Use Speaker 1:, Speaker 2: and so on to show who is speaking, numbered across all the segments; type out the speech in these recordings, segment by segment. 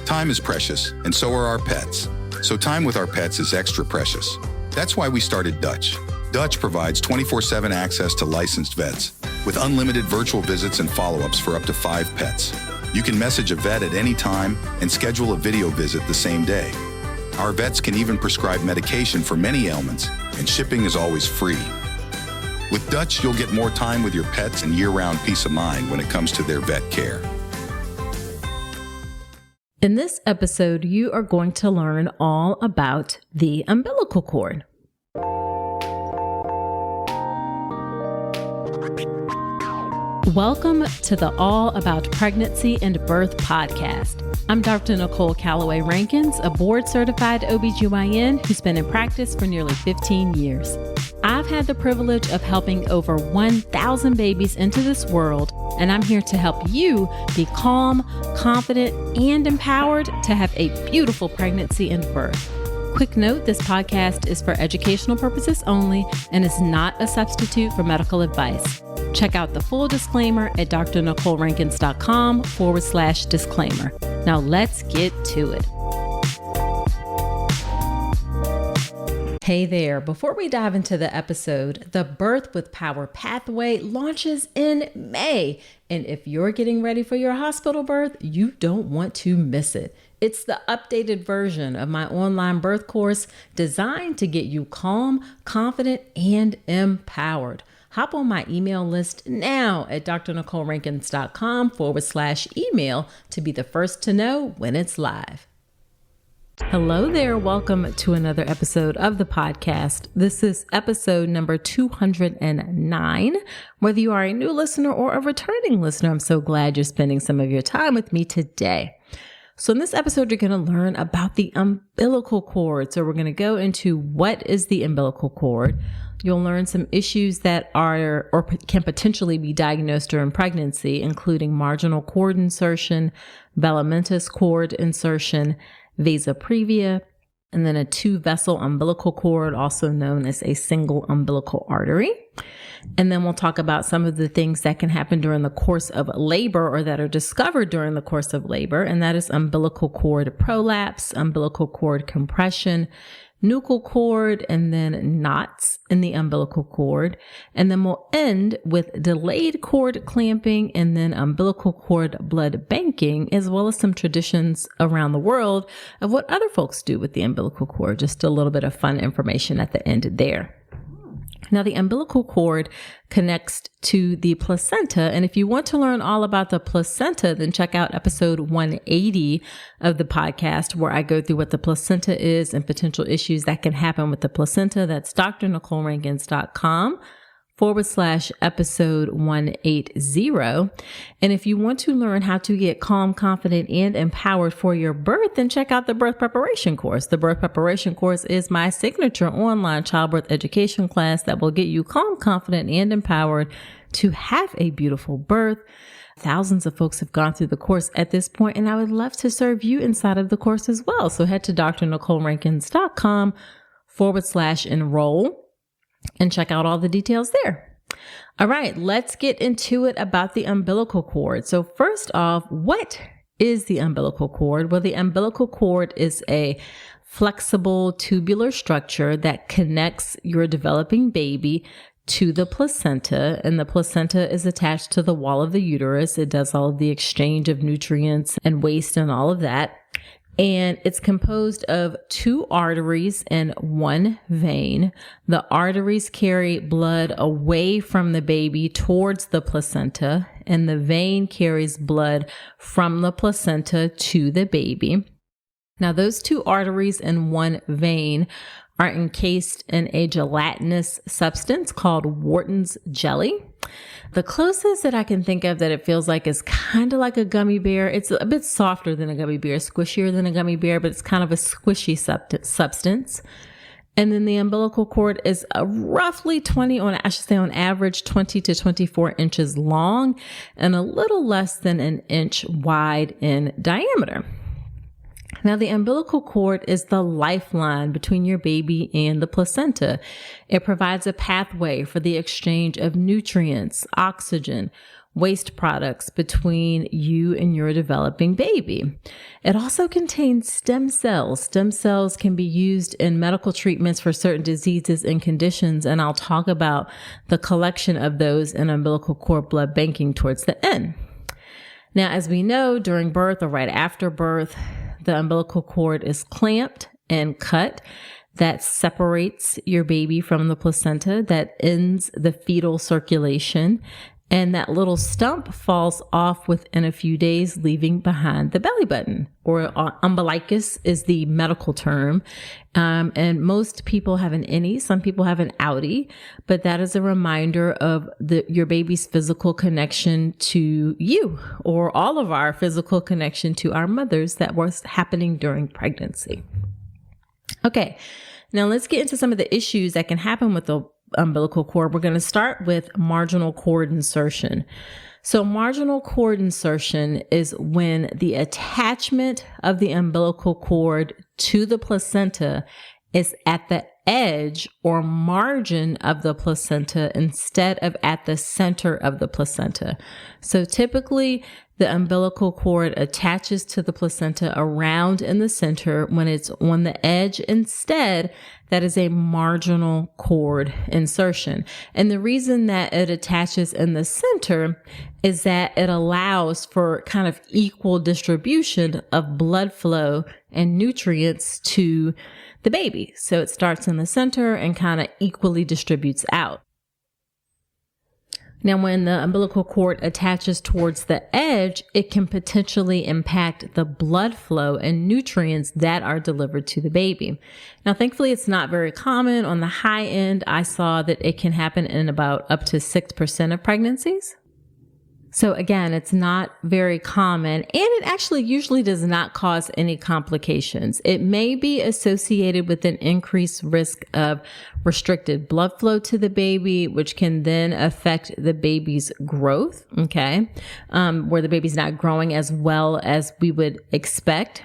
Speaker 1: Time is precious, and so are our pets. So time with our pets is extra precious. That's why we started Dutch. Dutch provides 24/7 access to licensed vets, with unlimited virtual visits and follow-ups for up to 5 pets. You can message a vet at any time and schedule a video visit the same day. Our vets can even prescribe medication for many ailments, and shipping is always free. With Dutch, you'll get more time with your pets and year-round peace of mind when it comes to their vet care.
Speaker 2: In this episode, you are going to learn all about the umbilical cord. Welcome to the All About Pregnancy and Birth podcast. I'm Dr. Nuchal Rankins, a board-certified OBGYN who's been in practice for nearly 15 years. I've had the privilege of helping over 1,000 babies into this world, and I'm here to help you be calm, confident, and empowered to have a beautiful pregnancy and birth. Quick note, this podcast is for educational purposes only and is not a substitute for medical advice. Check out the full disclaimer at drnuchalrankins.com/disclaimer. Now let's get to it. Hey there, before we dive into the episode, the Birth with Power Pathway launches in May. And if you're getting ready for your hospital birth, you don't want to miss it. It's the updated version of my online birth course designed to get you calm, confident, and empowered. Hop on my email list now at drnuchalrankins.com/email to be the first to know when it's live. Hello there. Welcome to another episode of the podcast. This is episode number 209. Whether you are a new listener or a returning listener, I'm so glad you're spending some of your time with me today. So in this episode, you're going to learn about the umbilical cord. So we're going to go into what is the umbilical cord. You'll learn some issues that are or can potentially be diagnosed during pregnancy, including marginal cord insertion, velamentous cord insertion, vasa previa, and then a 2-vessel umbilical cord, also known as a single umbilical artery. And then we'll talk about some of the things that can happen during the course of labor or that are discovered during the course of labor. And that is umbilical cord prolapse, umbilical cord compression, nuchal cord, and then knots in the umbilical cord. And then we'll end with delayed cord clamping and then umbilical cord blood banking, as well as some traditions around the world of what other folks do with the umbilical cord. Just a little bit of fun information at the end there. Now, the umbilical cord connects to the placenta. And if you want to learn all about the placenta, then check out episode 180 of the podcast, where I go through what the placenta is and potential issues that can happen with the placenta. That's drnuchalrankins.com/episode 180. And if you want to learn how to get calm, confident, and empowered for your birth, then check out the birth preparation course. The birth preparation course is my signature online childbirth education class that will get you calm, confident, and empowered to have a beautiful birth. Thousands of folks have gone through the course at this point, and I would love to serve you inside of the course as well. So head to drnuchalrankins.com/enroll. and check out all the details there. All right, let's get into it about the umbilical cord. So first off, what is the umbilical cord? Well, the umbilical cord is a flexible tubular structure that connects your developing baby to the placenta, and the placenta is attached to the wall of the uterus. It does all of the exchange of nutrients and waste and all of that. And it's composed of 2 arteries and 1 vein. The arteries carry blood away from the baby towards the placenta, and the vein carries blood from the placenta to the baby. Now, those 2 arteries and 1 vein are encased in a gelatinous substance called Wharton's jelly. The closest that I can think of that it feels like is kind of like a gummy bear. It's a bit softer than a gummy bear, squishier than a gummy bear, but it's kind of a squishy substance. And then the umbilical cord is roughly on average 20 to 24 inches long and a little less than an inch wide in diameter. Now, the umbilical cord is the lifeline between your baby and the placenta. It provides a pathway for the exchange of nutrients, oxygen, waste products between you and your developing baby. It also contains stem cells. Stem cells can be used in medical treatments for certain diseases and conditions, and I'll talk about the collection of those in umbilical cord blood banking towards the end. Now, as we know, during birth or right after birth, the umbilical cord is clamped and cut. That separates your baby from the placenta, that ends the fetal circulation, and that little stump falls off within a few days, leaving behind the belly button, or umbilicus is the medical term. And most people have an innie, some people have an outie, but that is a reminder of your baby's physical connection to you, or all of our physical connection to our mothers that was happening during pregnancy. Okay, now let's get into some of the issues that can happen with the umbilical cord. We're going to start with marginal cord insertion. So marginal cord insertion is when the attachment of the umbilical cord to the placenta is at the edge or margin of the placenta instead of at the center of the placenta. So typically the umbilical cord attaches to the placenta around in the center. When it's on the edge instead, that is a marginal cord insertion. And the reason that it attaches in the center is that it allows for kind of equal distribution of blood flow and nutrients to the baby. So it starts in the center and kind of equally distributes out. Now, when the umbilical cord attaches towards the edge, it can potentially impact the blood flow and nutrients that are delivered to the baby. Now, thankfully, it's not very common. On the high end, I saw that it can happen in about up to 6% of pregnancies. So again, it's not very common, and it actually usually does not cause any complications. It may be associated with an increased risk of restricted blood flow to the baby, which can then affect the baby's growth, okay, where the baby's not growing as well as we would expect.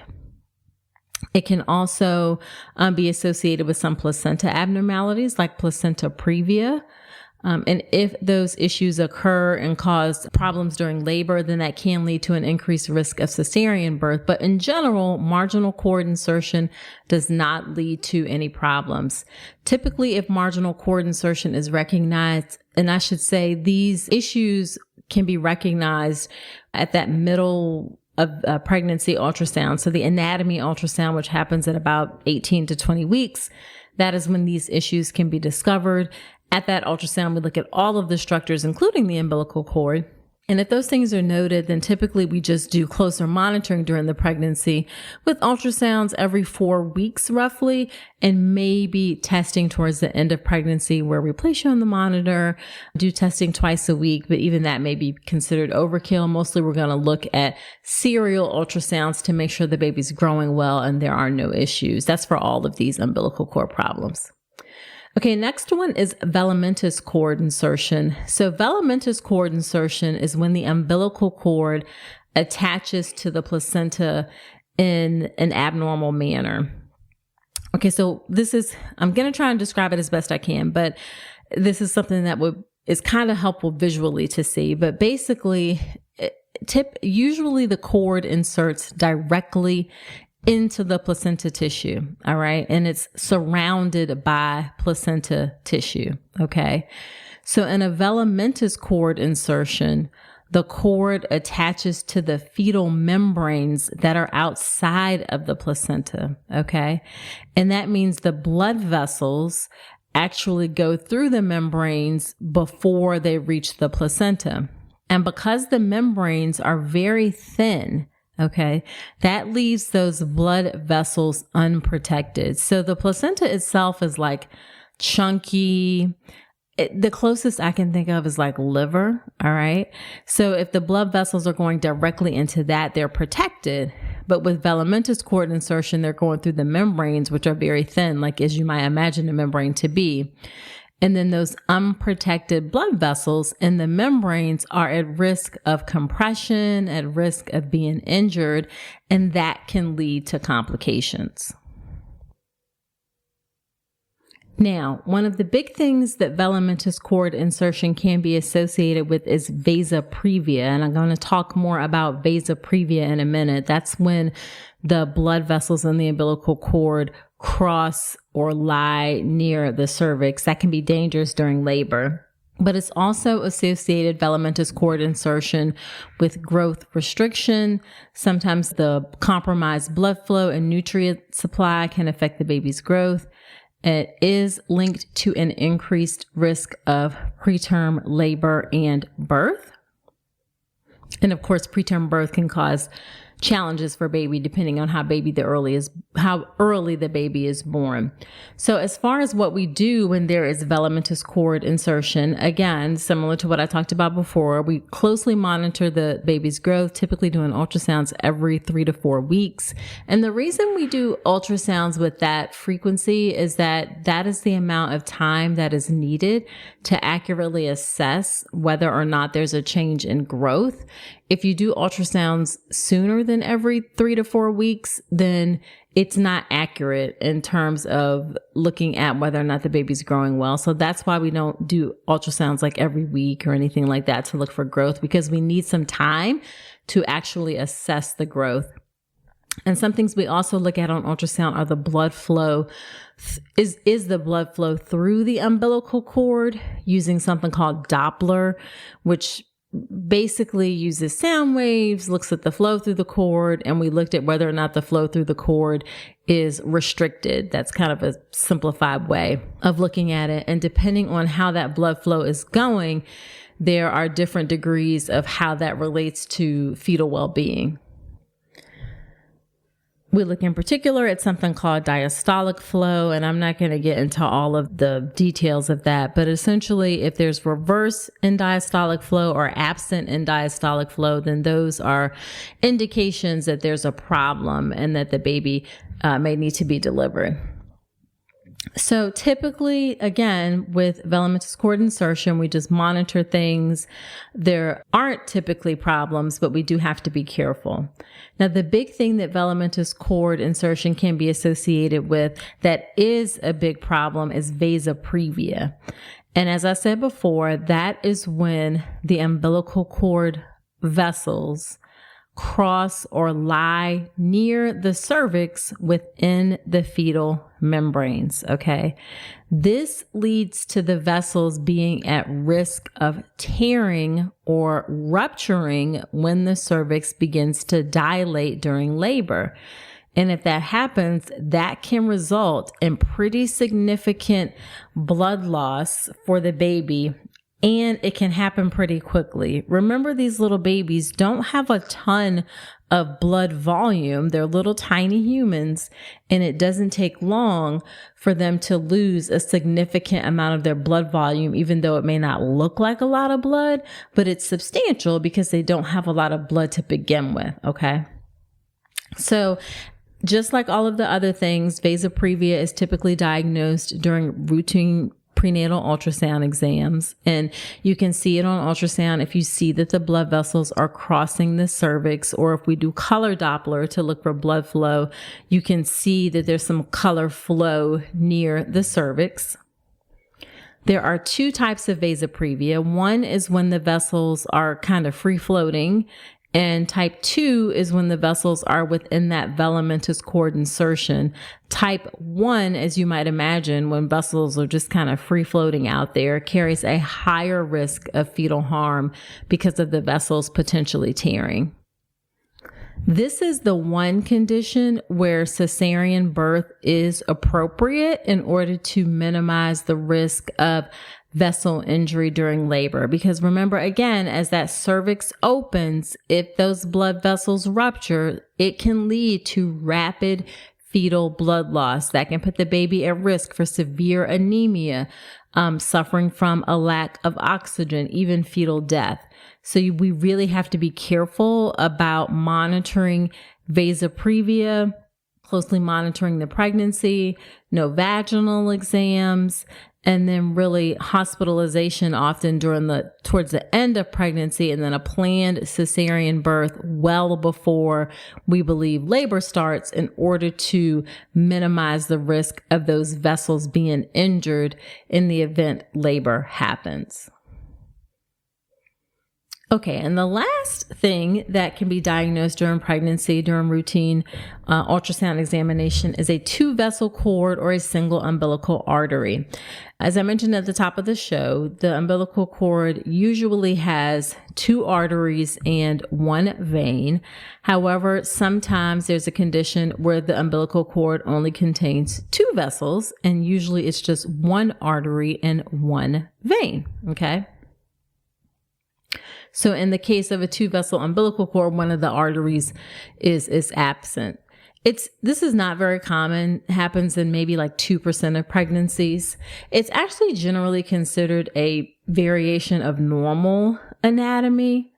Speaker 2: It can also be associated with some placenta abnormalities like placenta previa. And if those issues occur and cause problems during labor, then that can lead to an increased risk of cesarean birth. But in general, marginal cord insertion does not lead to any problems. Typically, if marginal cord insertion is recognized, and I should say these issues can be recognized at that middle of pregnancy ultrasound. So the anatomy ultrasound, which happens at about 18 to 20 weeks, that is when these issues can be discovered. At that ultrasound, we look at all of the structures, including the umbilical cord. And if those things are noted, then typically we just do closer monitoring during the pregnancy with ultrasounds every 4 weeks roughly, and maybe testing towards the end of pregnancy where we place you on the monitor, do testing twice a week, but even that may be considered overkill. Mostly we're going to look at serial ultrasounds to make sure the baby's growing well and there are no issues. That's for all of these umbilical cord problems. Okay, next one is velamentous cord insertion. So velamentous cord insertion is when the umbilical cord attaches to the placenta in an abnormal manner. Okay, so I'm going to try and describe it as best I can, but this is something that is kind of helpful visually to see. But basically, usually the cord inserts directly into the placenta tissue. All right. And it's surrounded by placenta tissue. Okay. So in a velamentous cord insertion, the cord attaches to the fetal membranes that are outside of the placenta. Okay. And that means the blood vessels actually go through the membranes before they reach the placenta. And because the membranes are very thin, okay, that leaves those blood vessels unprotected. So the placenta itself is like chunky. The closest I can think of is like liver. All right. So if the blood vessels are going directly into that, they're protected. But with velamentous cord insertion, they're going through the membranes, which are very thin, like as you might imagine a membrane to be. And then those unprotected blood vessels in the membranes are at risk of compression, at risk of being injured, and that can lead to complications. Now, one of the big things that velamentous cord insertion can be associated with is vasa previa. And I'm going to talk more about vasa previa in a minute. That's when the blood vessels in the umbilical cord cross or lie near the cervix. That can be dangerous during labor. But it's also associated, velamentous cord insertion, with growth restriction. Sometimes the compromised blood flow and nutrient supply can affect the baby's growth. It is linked to an increased risk of preterm labor and birth. And of course, preterm birth can cause challenges for baby depending on how early the baby is born. So as far as what we do when there is velamentous cord insertion, again, similar to what I talked about before, we closely monitor the baby's growth, typically doing ultrasounds every 3 to 4 weeks. And the reason we do ultrasounds with that frequency is that is the amount of time that is needed to accurately assess whether or not there's a change in growth. If you do ultrasounds sooner than every 3 to 4 weeks, then it's not accurate in terms of looking at whether or not the baby's growing well. So that's why we don't do ultrasounds like every week or anything like that to look for growth, because we need some time to actually assess the growth. And some things we also look at on ultrasound are the blood flow. Is the blood flow through the umbilical cord using something called Doppler, which basically uses sound waves, looks at the flow through the cord, and we looked at whether or not the flow through the cord is restricted. That's kind of a simplified way of looking at it. And depending on how that blood flow is going, there are different degrees of how that relates to fetal well-being. We look in particular at something called diastolic flow, and I'm not going to get into all of the details of that, but essentially if there's reverse in diastolic flow or absent in diastolic flow, then those are indications that there's a problem and that the baby may need to be delivered. So typically, again, with velamentous cord insertion, we just monitor things. There aren't typically problems, but we do have to be careful. Now, the big thing that velamentous cord insertion can be associated with that is a big problem is vasa previa. And as I said before, that is when the umbilical cord vessels cross or lie near the cervix within the fetal membranes. Okay. This leads to the vessels being at risk of tearing or rupturing when the cervix begins to dilate during labor. And if that happens, that can result in pretty significant blood loss for the baby. And it can happen pretty quickly. Remember, these little babies don't have a ton of blood volume. They're little tiny humans, and it doesn't take long for them to lose a significant amount of their blood volume, even though it may not look like a lot of blood, but it's substantial because they don't have a lot of blood to begin with. Okay. So just like all of the other things, vasa previa is typically diagnosed during routine prenatal ultrasound exams. And you can see it on ultrasound if you see that the blood vessels are crossing the cervix, or if we do color Doppler to look for blood flow, you can see that there's some color flow near the cervix. There are 2 types of vasa previa. One is when the vessels are kind of free floating, and type 2 is when the vessels are within that velamentous cord insertion. Type 1, as you might imagine, when vessels are just kind of free floating out there, carries a higher risk of fetal harm because of the vessels potentially tearing. This is the one condition where cesarean birth is appropriate in order to minimize the risk of vessel injury during labor. Because remember, again, as that cervix opens, if those blood vessels rupture, it can lead to rapid fetal blood loss that can put the baby at risk for severe anemia, suffering from a lack of oxygen, even fetal death. So we really have to be careful about monitoring vasa previa, closely monitoring the pregnancy, no vaginal exams, and then really hospitalization often towards the end of pregnancy, and then a planned cesarean birth well before we believe labor starts in order to minimize the risk of those vessels being injured in the event labor happens. Okay, and the last thing that can be diagnosed during pregnancy, during routine ultrasound examination, is a 2-vessel cord or a single umbilical artery. As I mentioned at the top of the show, the umbilical cord usually has 2 arteries and 1 vein. However, sometimes there's a condition where the umbilical cord only contains 2 vessels, and usually it's just 1 artery and 1 vein, okay? So in the case of a 2-vessel umbilical cord, one of the arteries is absent. This is not very common, happens in maybe like 2% of pregnancies. It's actually generally considered a variation of normal anatomy.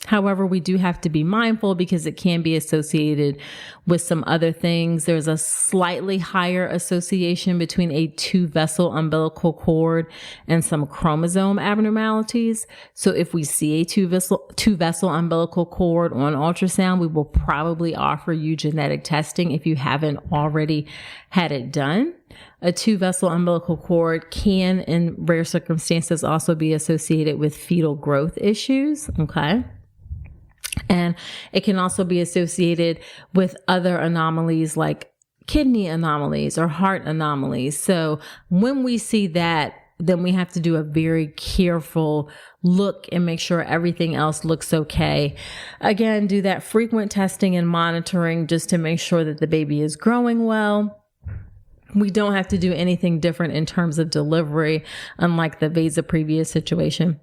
Speaker 2: However, we do have to be mindful because it can be associated with some other things. There's a slightly higher association between a 2-vessel umbilical cord and some chromosome abnormalities. So if we see a 2-vessel umbilical cord on ultrasound, we will probably offer you genetic testing if you haven't already had it done. A 2-vessel umbilical cord can, in rare circumstances, also be associated with fetal growth issues. Okay. And it can also be associated with other anomalies like kidney anomalies or heart anomalies. So when we see that, then we have to do a very careful look and make sure everything else looks okay. Again, do that frequent testing and monitoring just to make sure that the baby is growing well. We don't have to do anything different in terms of delivery, unlike the vasa previa situation.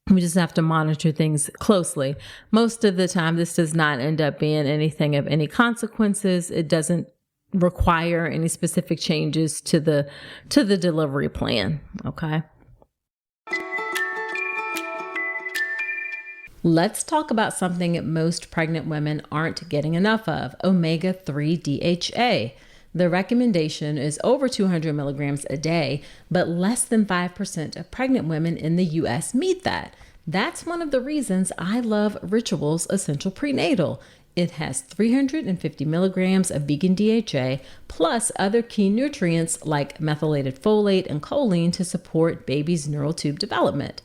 Speaker 2: We just have to monitor things closely. Most of the time, this does not end up being anything of any consequences. It doesn't require any specific changes to the delivery plan. Okay. Let's talk about something most pregnant women aren't getting enough of: omega-3 DHA. The recommendation is over 200 milligrams a day, but less than 5% of pregnant women in the U.S. meet that. That's one of the reasons I love Ritual's Essential Prenatal. It has 350 milligrams of vegan DHA, plus other key nutrients like methylated folate and choline to support baby's neural tube development.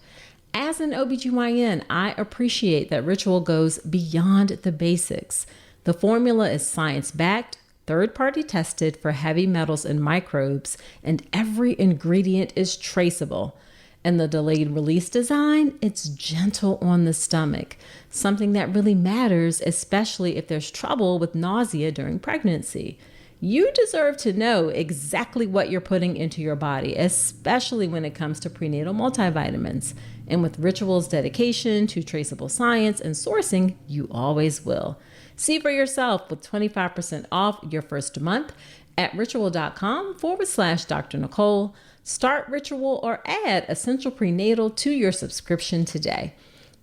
Speaker 2: As an OBGYN, I appreciate that Ritual goes beyond the basics. The formula is science-backed, third-party tested for heavy metals and microbes, and every ingredient is traceable. And the delayed release design, it's gentle on the stomach, something that really matters, especially if there's trouble with nausea during pregnancy. You deserve to know exactly what you're putting into your body, especially when it comes to prenatal multivitamins. And with Ritual's dedication to traceable science and sourcing, you always will. See for yourself with 25% off your first month at ritual.com/Dr. Nicole. Start Ritual or add Essential Prenatal to your subscription today.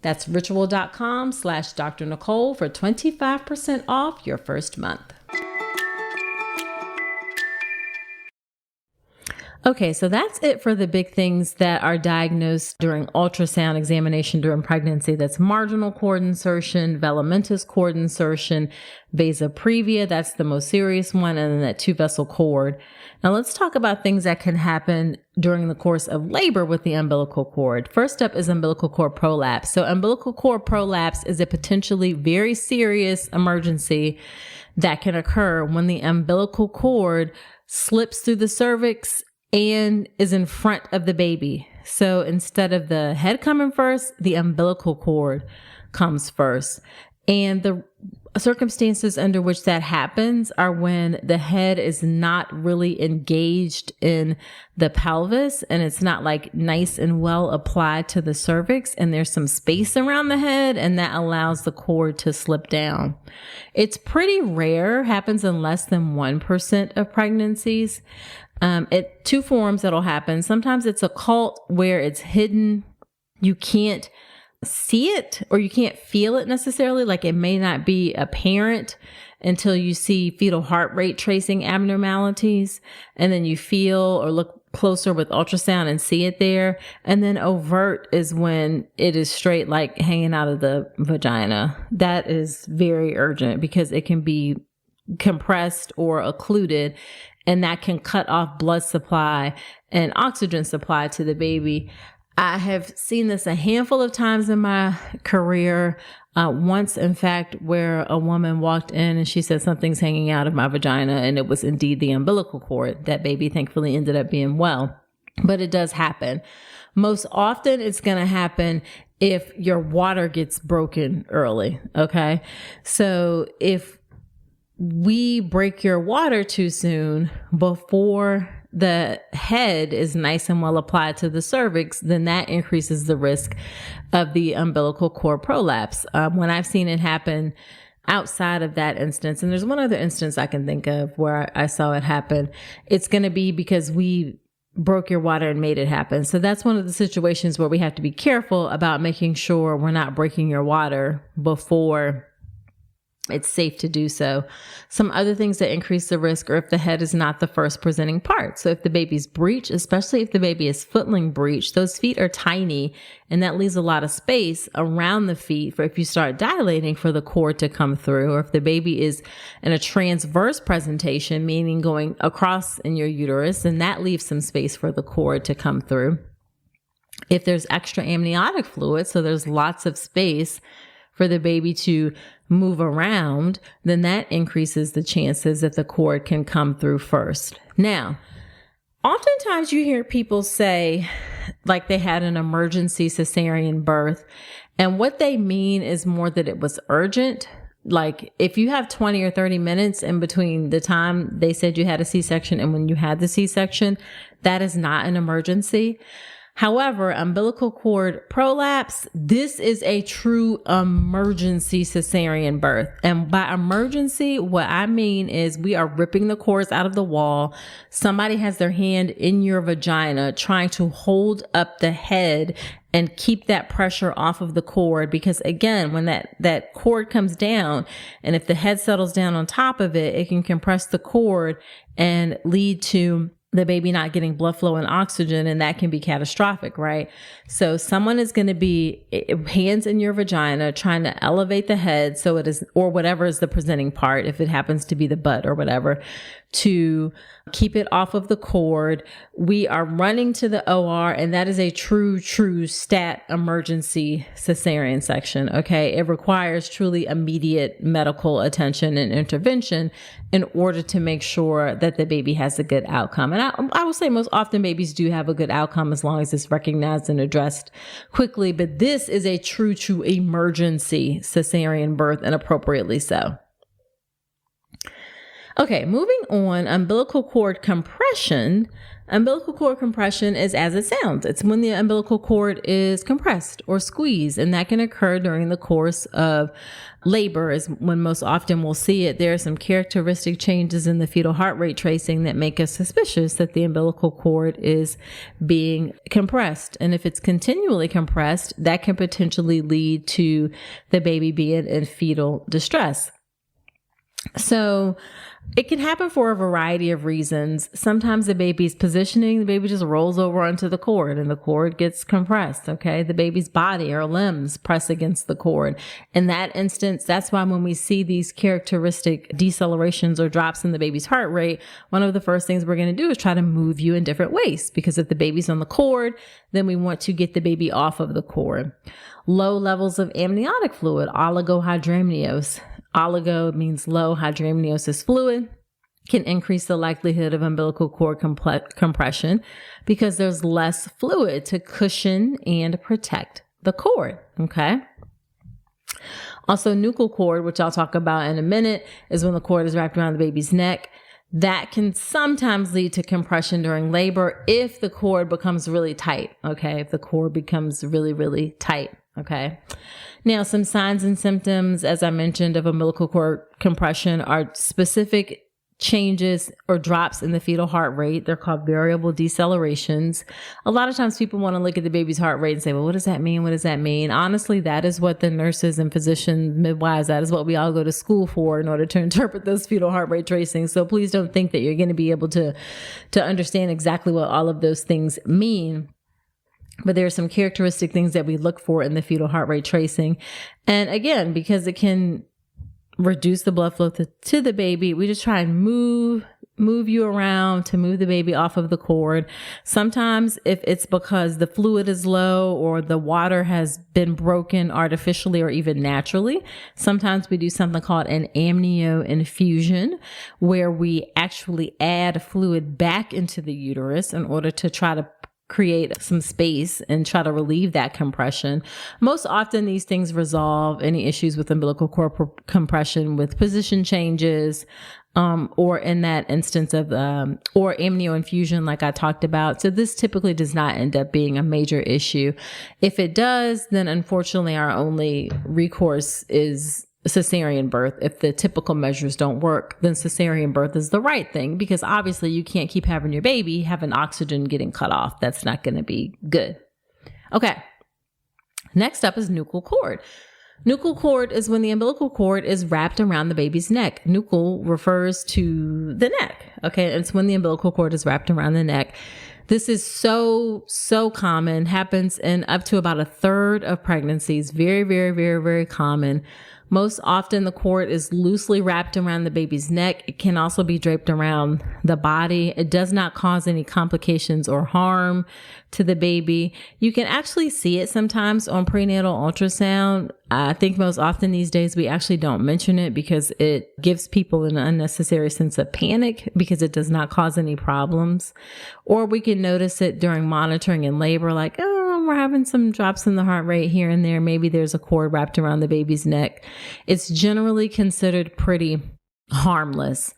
Speaker 2: That's ritual.com/Dr. Nicole for 25% off your first month. Okay, so that's it for the big things that are diagnosed during ultrasound examination during pregnancy. That's marginal cord insertion, velamentous cord insertion, vasa previa, that's the most serious one, and then that 2-vessel cord. Now let's talk about things that can happen during the course of labor with the umbilical cord. First up is umbilical cord prolapse. So umbilical cord prolapse is a potentially very serious emergency that can occur when the umbilical cord slips through the cervix and is in front of the baby. So instead of the head coming first, the umbilical cord comes first. And the circumstances under which that happens are when the head is not really engaged in the pelvis and it's not like nice and well applied to the cervix, and there's some space around the head, and that allows the cord to slip down. It's pretty rare, happens in less than 1% of pregnancies. Two forms that'll happen. Sometimes it's occult, where it's hidden. You can't see it or you can't feel it necessarily. Like it may not be apparent until you see fetal heart rate tracing abnormalities, and then you feel or look closer with ultrasound and see it there. And then overt is when it is straight, like hanging out of the vagina. That is very urgent because it can be compressed or occluded, and that can cut off blood supply and oxygen supply to the baby. I have seen this a handful of times in my career. Once, in fact, where a woman walked in and she said, something's hanging out of my vagina, and it was indeed the umbilical cord. That baby thankfully ended up being well, but it does happen. Most often it's going to happen if your water gets broken early. Okay. So if we break your water too soon before the head is nice and well applied to the cervix, then that increases the risk of the umbilical cord prolapse. When I've seen it happen outside of that instance, and there's one other instance I can think of where I saw it happen, it's going to be because we broke your water and made it happen. So that's one of the situations where we have to be careful about making sure we're not breaking your water before it's safe to do so. Some other things that increase the risk are if the head is not the first presenting part. So if the baby's breech, especially if the baby is footling breech, those feet are tiny, and that leaves a lot of space around the feet for if you start dilating for the cord to come through, or if the baby is in a transverse presentation, meaning going across in your uterus, and that leaves some space for the cord to come through. If there's extra amniotic fluid, so there's lots of space for the baby to move around, then that increases the chances that the cord can come through first. Now, oftentimes you hear people say like they had an emergency cesarean birth, and what they mean is more that it was urgent. Like if you have 20 or 30 minutes in between the time they said you had a C-section and when you had the C-section, that is not an emergency. However, umbilical cord prolapse, this is a true emergency cesarean birth. And by emergency, what I mean is we are ripping the cords out of the wall. Somebody has their hand in your vagina trying to hold up the head and keep that pressure off of the cord. Because again, when that cord comes down, and if the head settles down on top of it, it can compress the cord and lead to the baby not getting blood flow and oxygen, and that can be catastrophic, right? So someone is going to be hands in your vagina trying to elevate the head so it is, or whatever is the presenting part, if it happens to be the butt or whatever, to keep it off of the cord. We are running to the OR, and that is a true stat emergency cesarean section, okay? It requires truly immediate medical attention and intervention in order to make sure that the baby has a good outcome. And I will say most often babies do have a good outcome as long as it's recognized and addressed quickly, but this is a true emergency cesarean birth, and appropriately so. Okay, moving on, umbilical cord compression. Umbilical cord compression is as it sounds. It's when the umbilical cord is compressed or squeezed, and that can occur during the course of labor is when most often we'll see it. There are some characteristic changes in the fetal heart rate tracing that make us suspicious that the umbilical cord is being compressed. And if it's continually compressed, that can potentially lead to the baby being in fetal distress. So it can happen for a variety of reasons. Sometimes the baby's positioning, the baby just rolls over onto the cord and the cord gets compressed, okay? The baby's body or limbs press against the cord. In that instance, that's why when we see these characteristic decelerations or drops in the baby's heart rate, one of the first things we're going to do is try to move you in different ways, because if the baby's on the cord, then we want to get the baby off of the cord. Low levels of amniotic fluid, oligohydramnios. Oligo means low, hydramnios is fluid, can increase the likelihood of umbilical cord compression because there's less fluid to cushion and protect the cord, okay? Also, nuchal cord, which I'll talk about in a minute, is when the cord is wrapped around the baby's neck. That can sometimes lead to compression during labor if the cord becomes really tight, okay? If the cord becomes really tight, okay? Now, some signs and symptoms, as I mentioned, of umbilical cord compression are specific changes or drops in the fetal heart rate. They're called variable decelerations. A lot of times people want to look at the baby's heart rate and say, well, what does that mean? What does that mean? Honestly, that is what the nurses and physicians, midwives, that is what we all go to school for in order to interpret those fetal heart rate tracings. So please don't think that you're going to be able to understand exactly what all of those things mean. But there are some characteristic things that we look for in the fetal heart rate tracing. And again, because it can reduce the blood flow to the baby, we just try and move you around to move the baby off of the cord. Sometimes if it's because the fluid is low or the water has been broken artificially or even naturally, sometimes we do something called an amnio infusion, where we actually add fluid back into the uterus in order to try to create some space and try to relieve that compression. Most often these things resolve any issues with umbilical cord compression with position changes, or in that instance of, or amnio infusion like I talked about. So this typically does not end up being a major issue. If it does, then unfortunately our only recourse is cesarean birth. If the typical measures don't work, then cesarean birth is the right thing, because obviously you can't keep having your baby having oxygen getting cut off. That's not going to be good. Okay. Next up is nuchal cord. Nuchal cord is when the umbilical cord is wrapped around the baby's neck. Nuchal refers to the neck. Okay. It's when the umbilical cord is wrapped around the neck. This is so common, happens in up to about a third of pregnancies. Very, very, very, very common. Most often the cord is loosely wrapped around the baby's neck. It can also be draped around the body. It does not cause any complications or harm to the baby. You can actually see it sometimes on prenatal ultrasound. I think most often these days we actually don't mention it because it gives people an unnecessary sense of panic because it does not cause any problems. Or we can notice it during monitoring in labor, like, oh, we're having some drops in the heart rate here and there. Maybe there's a cord wrapped around the baby's neck. It's generally considered pretty harmless.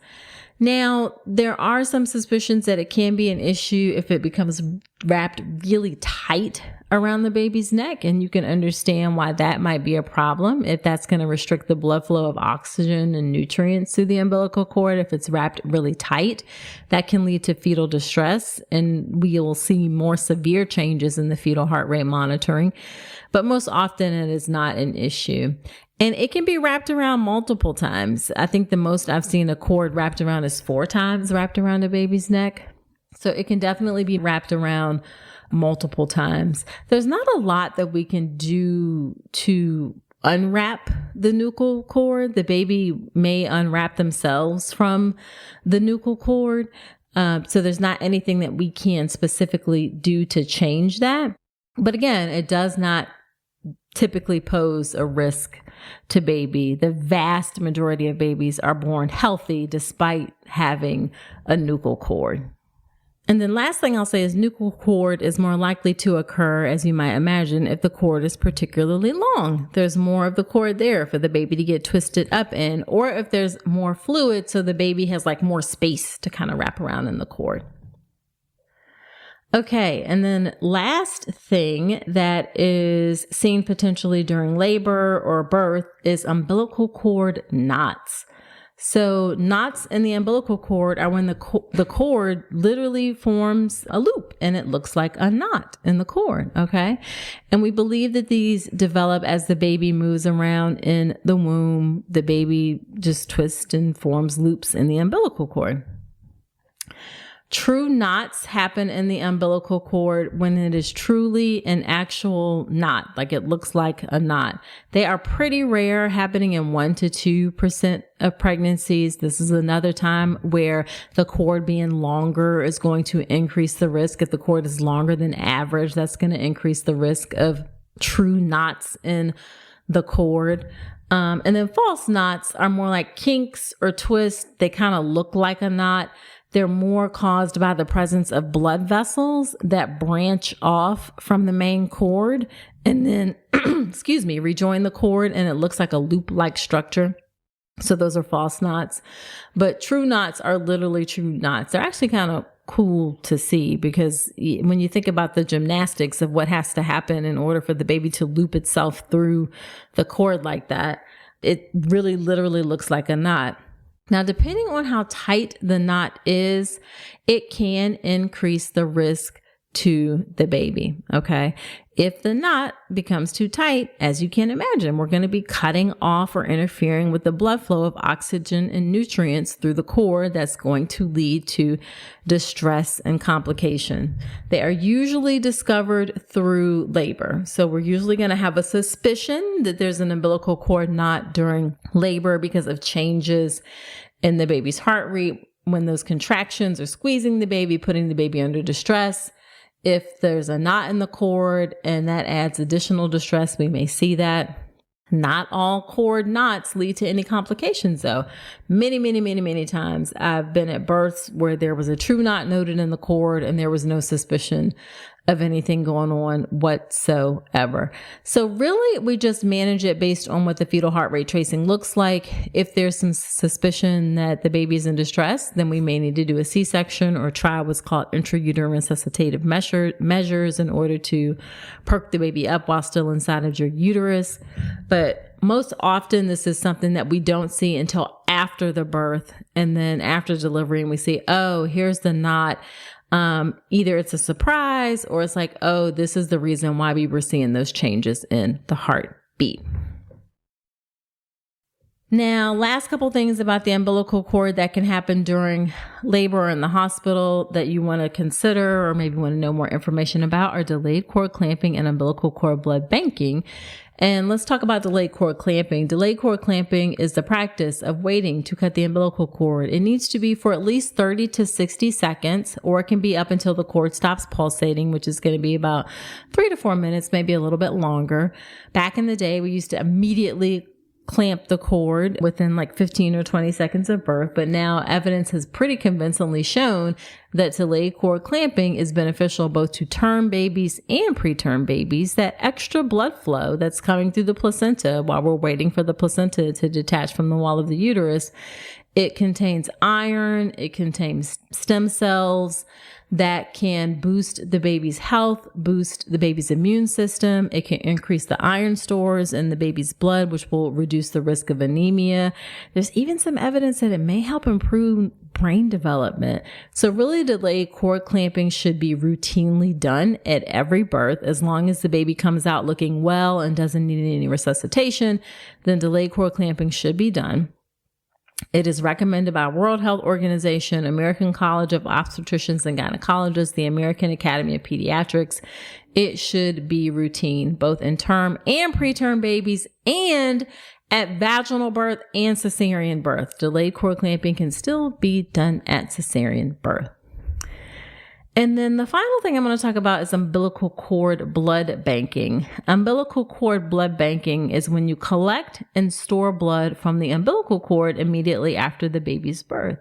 Speaker 2: Now, there are some suspicions that it can be an issue if it becomes wrapped really tight around the baby's neck, and you can understand why that might be a problem if that's going to restrict the blood flow of oxygen and nutrients through the umbilical cord. If it's wrapped really tight, that can lead to fetal distress, and we will see more severe changes in the fetal heart rate monitoring. But most often it is not an issue. And it can be wrapped around multiple times. I think the most I've seen a cord wrapped around is 4 times wrapped around a baby's neck. So it can definitely be wrapped around multiple times. There's not a lot that we can do to unwrap the nuchal cord. The baby may unwrap themselves from the nuchal cord. So there's not anything that we can specifically do to change that. But again, it does not typically pose a risk to baby. The vast majority of babies are born healthy despite having a nuchal cord. And then last thing I'll say is nuchal cord is more likely to occur, as you might imagine, if the cord is particularly long. There's more of the cord there for the baby to get twisted up in, or if there's more fluid so the baby has like more space to kind of wrap around in the cord. Okay, and then last thing that is seen potentially during labor or birth is umbilical cord knots. So knots in the umbilical cord are when the cord literally forms a loop and it looks like a knot in the cord, okay? And we believe that these develop as the baby moves around in the womb. The baby just twists and forms loops in the umbilical cord. True knots happen in the umbilical cord when it is truly an actual knot, like it looks like a knot. They are pretty rare, happening in 1% to 2% of pregnancies. This is another time where the cord being longer is going to increase the risk. If the cord is longer than average, that's going to increase the risk of true knots in the cord. And then false knots are more like kinks or twists. They kind of look like a knot. They're more caused by the presence of blood vessels that branch off from the main cord and then, rejoin the cord, and it looks like a loop-like structure. So those are false knots. But true knots are literally true knots. They're actually kind of cool to see because when you think about the gymnastics of what has to happen in order for the baby to loop itself through the cord like that, it really literally looks like a knot. Now, depending on how tight the knot is, it can increase the risk to the baby. Okay. If the knot becomes too tight, as you can imagine, we're going to be cutting off or interfering with the blood flow of oxygen and nutrients through the cord. That's going to lead to distress and complication. They are usually discovered through labor. So we're usually going to have a suspicion that there's an umbilical cord knot during labor because of changes in the baby's heart rate when those contractions are squeezing the baby, putting the baby under distress. If there's a knot in the cord and that adds additional distress, we may see that. Not all cord knots lead to any complications though. Many times I've been at births where there was a true knot noted in the cord and there was no suspicion of anything going on whatsoever. So really we just manage it based on what the fetal heart rate tracing looks like. If there's some suspicion that the baby is in distress, then we may need to do a C-section or try what's called intrauterine resuscitative measures in order to perk the baby up while still inside of your uterus. But most often this is something that we don't see until after the birth and then after delivery, and we see, oh, here's the knot. Either it's a surprise or it's like, oh, this is the reason why we were seeing those changes in the heartbeat. Now, last couple things about the umbilical cord that can happen during labor or in the hospital that you want to consider or maybe want to know more information about are delayed cord clamping and umbilical cord blood banking. And let's talk about delayed cord clamping. Delayed cord clamping is the practice of waiting to cut the umbilical cord. It needs to be for at least 30 to 60 seconds, or it can be up until the cord stops pulsating, which is going to be about 3 to 4 minutes, maybe a little bit longer. Back in the day, we used to immediately clamp the cord within like 15 or 20 seconds of birth. But now evidence has pretty convincingly shown that delayed cord clamping is beneficial both to term babies and preterm babies. That extra blood flow that's coming through the placenta while we're waiting for the placenta to detach from the wall of the uterus, it contains iron, it contains stem cells that can boost the baby's health, boost the baby's immune system. It can increase the iron stores in the baby's blood, which will reduce the risk of anemia. There's even some evidence that it may help improve brain development. So really, delayed cord clamping should be routinely done at every birth. As long as the baby comes out looking well and doesn't need any resuscitation, then delayed cord clamping should be done. It is recommended by World Health Organization, American College of Obstetricians and Gynecologists, the American Academy of Pediatrics. It should be routine, both in term and preterm babies and at vaginal birth and cesarean birth. Delayed cord clamping can still be done at cesarean birth. And then the final thing I'm going to talk about is umbilical cord blood banking. Umbilical cord blood banking is when you collect and store blood from the umbilical cord immediately after the baby's birth.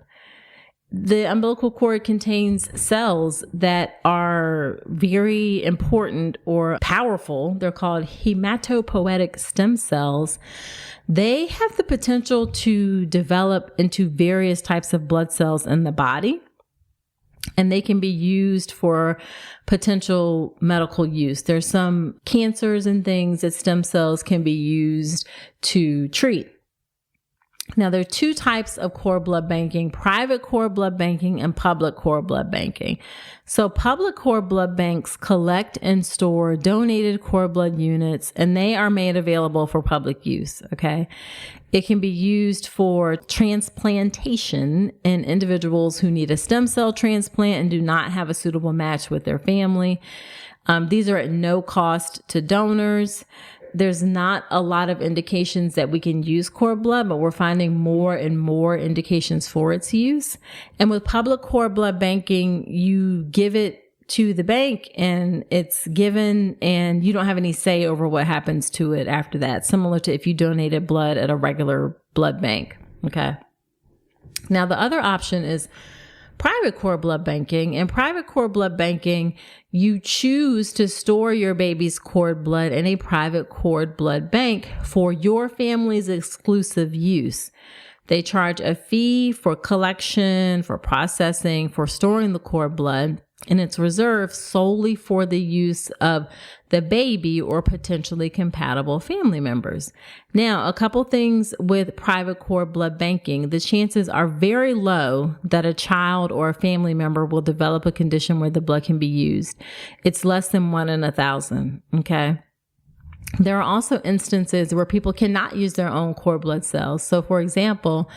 Speaker 2: The umbilical cord contains cells that are very important or powerful. They're called hematopoietic stem cells. They have the potential to develop into various types of blood cells in the body, and they can be used for potential medical use. There's some cancers and things that stem cells can be used to treat. Now, there are two types of cord blood banking: private cord blood banking and public cord blood banking. So public cord blood banks collect and store donated cord blood units, and they are made available for public use. Okay. It can be used for transplantation in individuals who need a stem cell transplant and do not have a suitable match with their family. These are at no cost to donors. There's not a lot of indications that we can use cord blood, but we're finding more and more indications for its use. And with public cord blood banking, you give it to the bank and it's given and you don't have any say over what happens to it after that, similar to if you donated blood at a regular blood bank. Okay. Now, the other option is private cord blood banking. In private cord blood banking, you choose to store your baby's cord blood in a private cord blood bank for your family's exclusive use. They charge a fee for collection, for processing, for storing the cord blood. and it's reserved solely for the use of the baby or potentially compatible family members. Now, a couple things with private cord blood banking. The chances are very low that a child or a family member will develop a condition where the blood can be used. It's less than 1 in 1,000, okay? There are also instances where people cannot use their own cord blood cells. So, for example,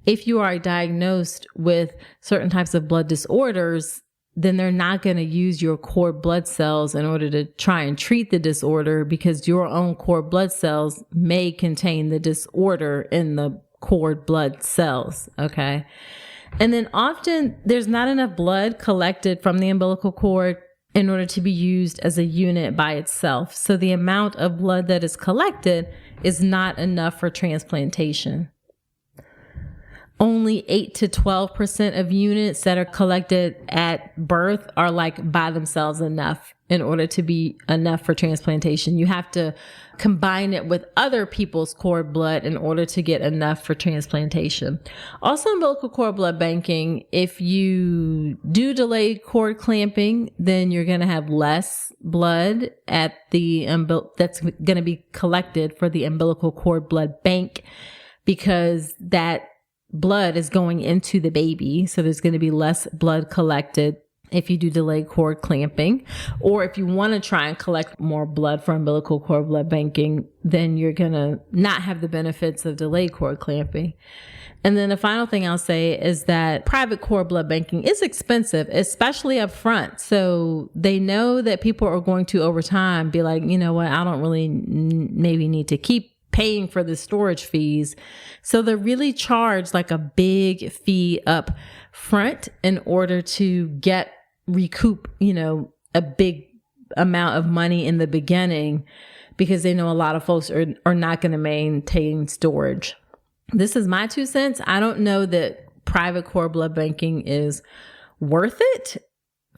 Speaker 2: if you are diagnosed with certain types of blood disorders, then they're not going to use your cord blood cells in order to try and treat the disorder, because your own cord blood cells may contain the disorder in the cord blood cells. Okay. And then often there's not enough blood collected from the umbilical cord in order to be used as a unit by itself. So the amount of blood that is collected is not enough for transplantation. Only 8 to 12% of units that are collected at birth are like by themselves enough in order to be enough for transplantation. You have to combine it with other people's cord blood in order to get enough for transplantation. Also, umbilical cord blood banking, if you do delayed cord clamping, then you're going to have less blood at the that's going to be collected for the umbilical cord blood bank, because that blood is going into the baby. So there's going to be less blood collected if you do delayed cord clamping. Or if you want to try and collect more blood for umbilical cord blood banking, then you're going to not have the benefits of delayed cord clamping. And then the final thing I'll say is that private cord blood banking is expensive, especially up front. So they know that people are going to, over time, be like, you know what, I don't really maybe need to keep paying for the storage fees. So they really charge like a big fee up front in order to recoup, a big amount of money in the beginning, because they know a lot of folks are not going to maintain storage. This is my 2 cents. I don't know that private cord blood banking is worth it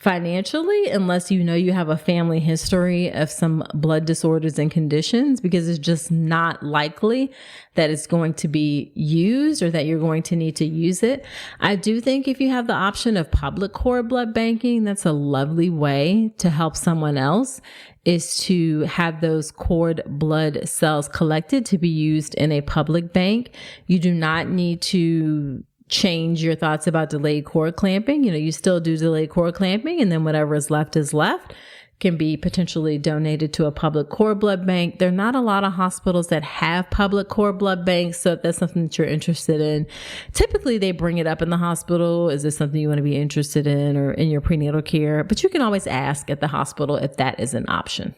Speaker 2: financially, unless you have a family history of some blood disorders and conditions, because it's just not likely that it's going to be used or that you're going to need to use it. I do think if you have the option of public cord blood banking, that's a lovely way to help someone else, is to have those cord blood cells collected to be used in a public bank. You do not need to change your thoughts about delayed cord clamping. You still do delayed cord clamping, and then whatever is left can be potentially donated to a public cord blood bank. There are not a lot of hospitals that have public cord blood banks. So if that's something that you're interested in, typically they bring it up in the hospital. Is this something you want to be interested in, or in your prenatal care? But you can always ask at the hospital if that is an option.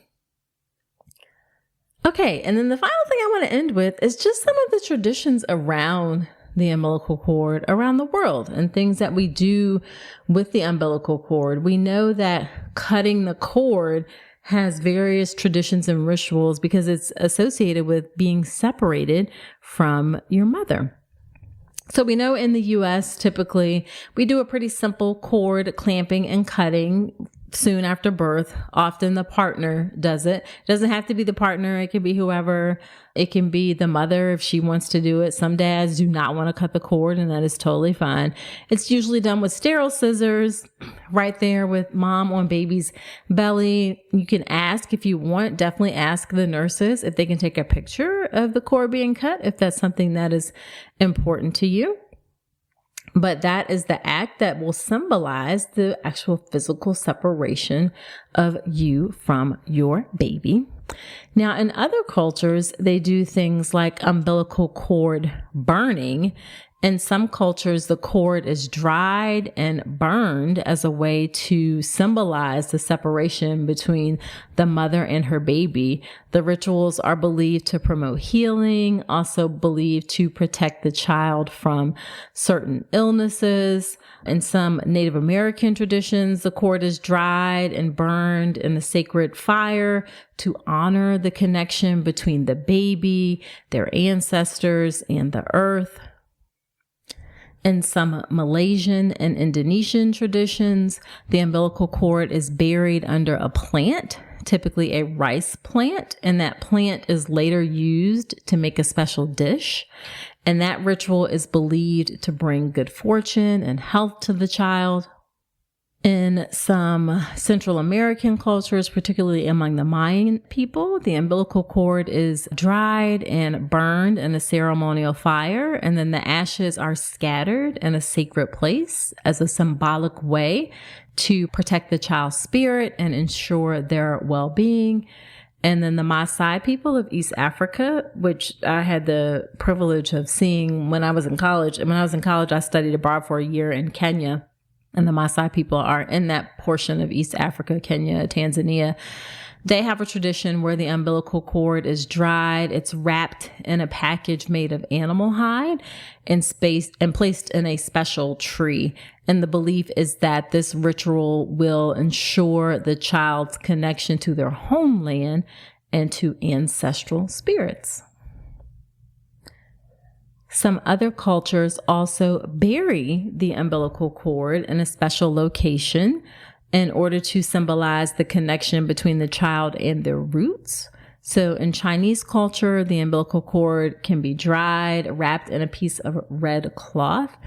Speaker 2: Okay. And then the final thing I want to end with is just some of the traditions around the umbilical cord around the world and things that we do with the umbilical cord. We know that cutting the cord has various traditions and rituals because it's associated with being separated from your mother. So we know in the US, typically we do a pretty simple cord clamping and cutting soon after birth. Often the partner does it. It doesn't have to be the partner. It can be whoever. It can be the mother if she wants to do it. Some dads do not want to cut the cord, and that is totally fine. It's usually done with sterile scissors right there with mom on baby's belly. You can ask if you want, definitely ask the nurses if they can take a picture of the cord being cut, if that's something that is important to you. But that is the act that will symbolize the actual physical separation of you from your baby. Now, in other cultures, they do things like umbilical cord burning. In some cultures, the cord is dried and burned as a way to symbolize the separation between the mother and her baby. The rituals are believed to promote healing, also believed to protect the child from certain illnesses. In some Native American traditions, the cord is dried and burned in the sacred fire to honor the connection between the baby, their ancestors, and the earth. In some Malaysian and Indonesian traditions, the umbilical cord is buried under a plant, typically a rice plant, and that plant is later used to make a special dish. And that ritual is believed to bring good fortune and health to the child. In some Central American cultures, particularly among the Mayan people, the umbilical cord is dried and burned in a ceremonial fire, and then the ashes are scattered in a sacred place as a symbolic way to protect the child's spirit and ensure their well-being. And then the Maasai people of East Africa, which I had the privilege of seeing when I was in college. And when I was in college, I studied abroad for a year in Kenya. And the Maasai people are in that portion of East Africa, Kenya, Tanzania. They have a tradition where the umbilical cord is dried. It's wrapped in a package made of animal hide and placed in a special tree. And the belief is that this ritual will ensure the child's connection to their homeland and to ancestral spirits. Some other cultures also bury the umbilical cord in a special location in order to symbolize the connection between the child and their roots. So in Chinese culture, the umbilical cord can be dried, wrapped in a piece of red cloth,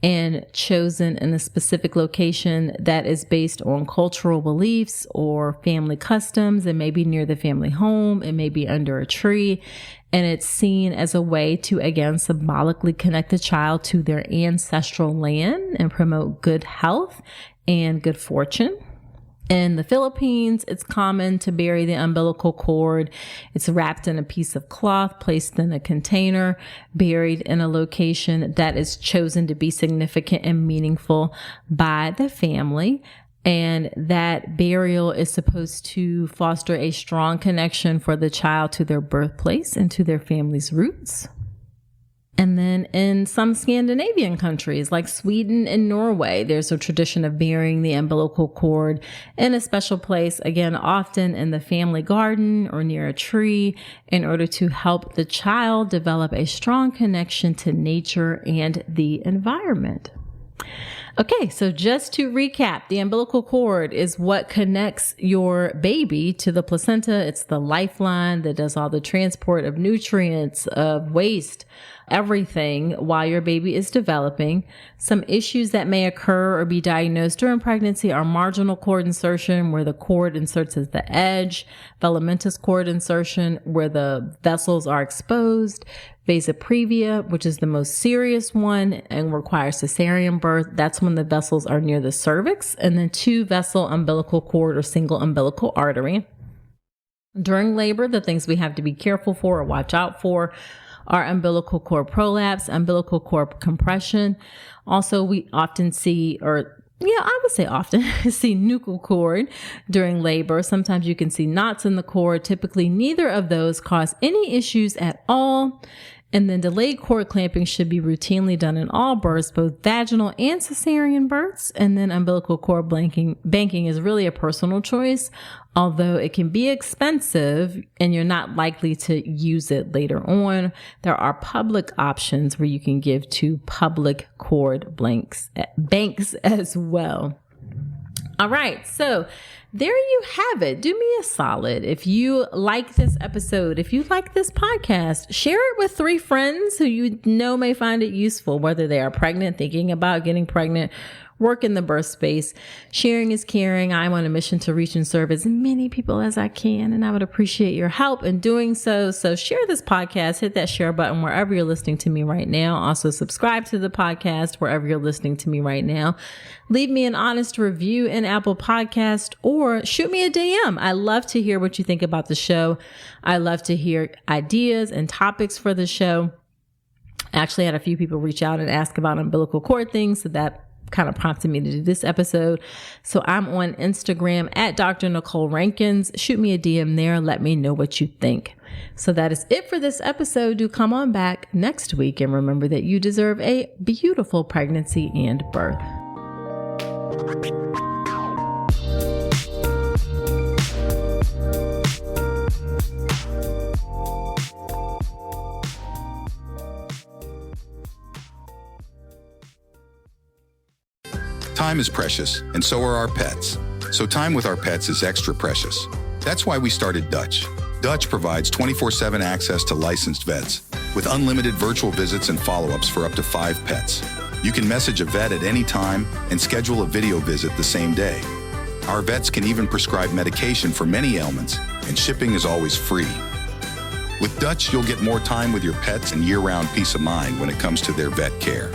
Speaker 2: and chosen in a specific location that is based on cultural beliefs or family customs. It may be near the family home. It may be under a tree. And it's seen as a way to, again, symbolically connect the child to their ancestral land and promote good health and good fortune. In the Philippines, it's common to bury the umbilical cord. It's wrapped in a piece of cloth, placed in a container, buried in a location that is chosen to be significant and meaningful by the family. And that burial is supposed to foster a strong connection for the child to their birthplace and to their family's roots. And then in some Scandinavian countries like Sweden and Norway, there's a tradition of burying the umbilical cord in a special place, again, often in the family garden or near a tree, in order to help the child develop a strong connection to nature and the environment. Okay, so just to recap, the umbilical cord is what connects your baby to the placenta. It's the lifeline that does all the transport of nutrients, of waste, everything while your baby is developing. Some issues that may occur or be diagnosed during pregnancy are marginal cord insertion, where the cord inserts at the edge, velamentous cord insertion, where the vessels are exposed, vasa previa, which is the most serious one and requires cesarean birth. That's when the vessels are near the cervix, and then 2-vessel umbilical cord or single umbilical artery. During labor, the things we have to be careful for or watch out for are umbilical cord prolapse, umbilical cord compression. Also, we often see, see nuchal cord during labor. Sometimes you can see knots in the cord. Typically, neither of those cause any issues at all. And then delayed cord clamping should be routinely done in all births, both vaginal and cesarean births. And then umbilical cord banking is really a personal choice, although it can be expensive and you're not likely to use it later on. There are public options where you can give to public cord banks as well. All right, so there you have it. Do me a solid. If you like this episode, if you like this podcast, share it with 3 friends who you know may find it useful, whether they are pregnant, thinking about getting pregnant, work in the birth space. Sharing is caring. I'm on a mission to reach and serve as many people as I can, and I would appreciate your help in doing so. So share this podcast, hit that share button wherever you're listening to me right now. Also subscribe to the podcast wherever you're listening to me right now. Leave me an honest review in Apple Podcast or shoot me a DM. I love to hear what you think about the show. I love to hear ideas and topics for the show. I actually had a few people reach out and ask about umbilical cord things, so that kind of prompted me to do this episode. So I'm on Instagram at Dr. Nicole Rankins. Shoot me a DM there. Let me know what you think. So that is it for this episode. Do come on back next week and remember that you deserve a beautiful pregnancy and birth.
Speaker 1: Time is precious, and so are our pets. So time with our pets is extra precious. That's why we started Dutch. Dutch provides 24/7 access to licensed vets with unlimited virtual visits and follow-ups for up to 5 pets. You can message a vet at any time and schedule a video visit the same day. Our vets can even prescribe medication for many ailments, and shipping is always free. With Dutch, you'll get more time with your pets and year-round peace of mind when it comes to their vet care.